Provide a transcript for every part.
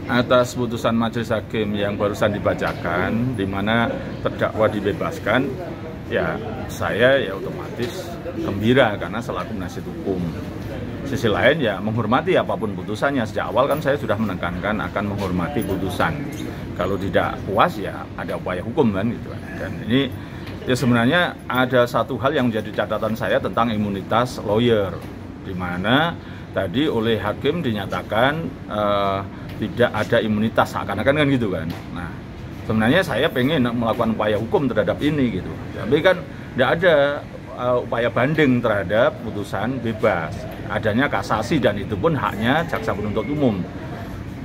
Atas putusan majelis hakim yang barusan dibacakan, di mana terdakwa dibebaskan, ya saya ya otomatis gembira karena selaku penasihat hukum. Sisi lain ya menghormati apapun putusannya. Sejak awal kan saya sudah menekankan akan menghormati putusan. Kalau tidak puas ya ada upaya hukum kan gitu. Dan ini ya sebenarnya ada satu hal yang menjadi catatan saya tentang imunitas lawyer, di mana tadi oleh hakim dinyatakan tidak ada imunitas, seakan-akan kan gitu kan. Nah, sebenarnya saya pengen melakukan upaya hukum terhadap ini gitu. Tapi kan tidak ada upaya banding terhadap putusan bebas. Adanya kasasi dan itu pun haknya jaksa penuntut umum.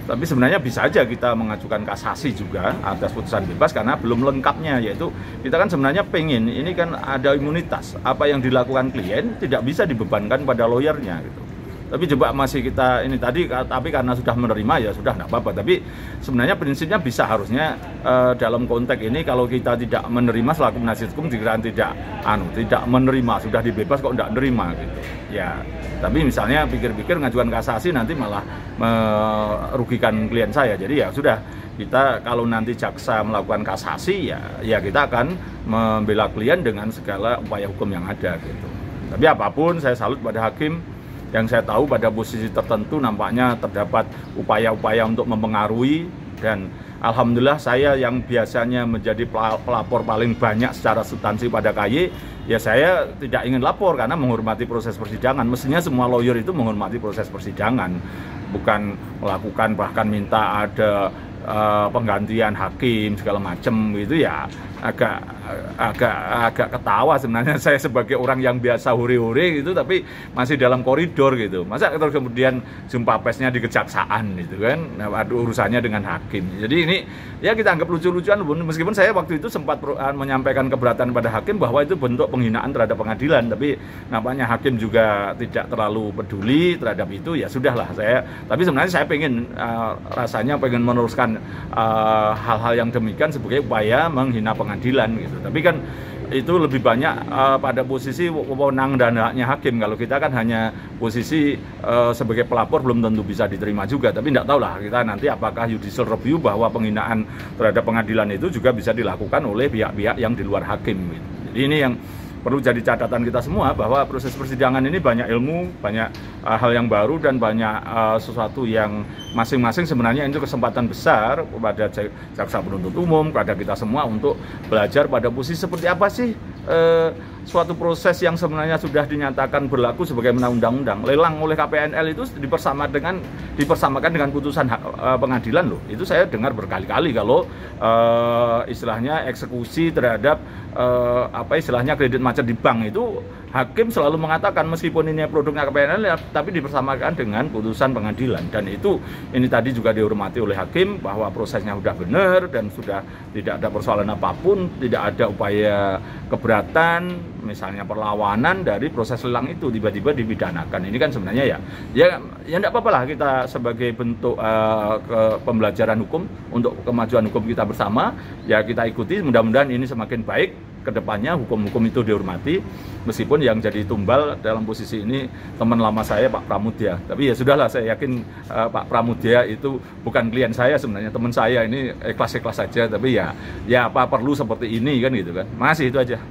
Tapi sebenarnya bisa aja kita mengajukan kasasi juga atas putusan bebas karena belum lengkapnya, yaitu kita kan sebenarnya pengen ini kan ada imunitas. Apa yang dilakukan klien tidak bisa dibebankan pada lawyernya gitu. Tapi coba masih kita ini tadi, tapi karena sudah menerima ya sudah tidak apa-apa. Tapi sebenarnya prinsipnya bisa harusnya dalam konteks ini kalau kita tidak menerima selaku penasihat hukum dikira tidak menerima, sudah dibebas kok tidak menerima gitu. Ya, tapi misalnya pikir-pikir ngajukan kasasi nanti malah merugikan klien saya. Jadi ya sudah, kita kalau nanti jaksa melakukan kasasi ya kita akan membela klien dengan segala upaya hukum yang ada gitu. Tapi apapun saya salut pada hakim. Yang saya tahu pada posisi tertentu nampaknya terdapat upaya-upaya untuk mempengaruhi, dan alhamdulillah saya yang biasanya menjadi pelapor paling banyak secara substansi pada KY, ya saya tidak ingin lapor karena menghormati proses persidangan. Mestinya semua lawyer itu menghormati proses persidangan, bukan melakukan bahkan minta ada penggantian hakim segala macam gitu. Ya agak ketawa sebenarnya saya sebagai orang yang biasa hore-hore gitu, tapi masih dalam koridor gitu. Masa terus kemudian jumpa persnya di kejaksaan gitu kan, ada urusannya dengan hakim. Jadi ini ya kita anggap lucu-lucuan, meskipun saya waktu itu sempat menyampaikan keberatan pada hakim bahwa itu bentuk penghinaan terhadap pengadilan, tapi nampaknya hakim juga tidak terlalu peduli terhadap itu. Ya sudahlah saya, tapi sebenarnya saya rasanya pengen meneruskan hal-hal yang demikian sebagai upaya menghina pengadilan gitu. Tapi kan itu lebih banyak pada posisi wewenang dan haknya hakim. Kalau kita kan hanya posisi sebagai pelapor belum tentu bisa diterima juga. Tapi tidak tahu lah kita nanti apakah judicial review bahwa penghinaan terhadap pengadilan itu juga bisa dilakukan oleh pihak-pihak yang di luar hakim gitu. Jadi ini yang perlu jadi catatan kita semua, bahwa proses persidangan ini banyak ilmu, banyak hal yang baru, dan banyak sesuatu yang masing-masing sebenarnya itu kesempatan besar kepada jaksa penuntut umum, kepada kita semua untuk belajar pada posisi seperti apa sih suatu proses yang sebenarnya sudah dinyatakan berlaku sebagai undang-undang. Lelang oleh KPNL itu dipersamakan dengan putusan pengadilan loh. Itu saya dengar berkali-kali kalau istilahnya eksekusi terhadap istilahnya kredit macet di bank itu hakim selalu mengatakan meskipun ini produknya KPNL ya, tapi dipersamakan dengan putusan pengadilan. Dan itu ini tadi juga dihormati oleh hakim bahwa prosesnya sudah benar dan sudah tidak ada persoalan apapun, tidak ada upaya keberatan, misalnya perlawanan dari proses lelang itu tiba-tiba dipidanakan. Ini kan sebenarnya ya tidak apa-apa lah kita sebagai bentuk pembelajaran hukum untuk kemajuan hukum kita bersama, ya kita ikuti. Mudah-mudahan ini semakin baik kedepannya, hukum-hukum itu dihormati, meskipun yang jadi tumbal dalam posisi ini teman lama saya Pak Pramudya. Tapi ya sudahlah, saya yakin Pak Pramudya itu bukan klien saya sebenarnya, teman saya ini ikhlas-ikhlas saja. Tapi ya apa perlu seperti ini kan gitu kan. Masih itu aja.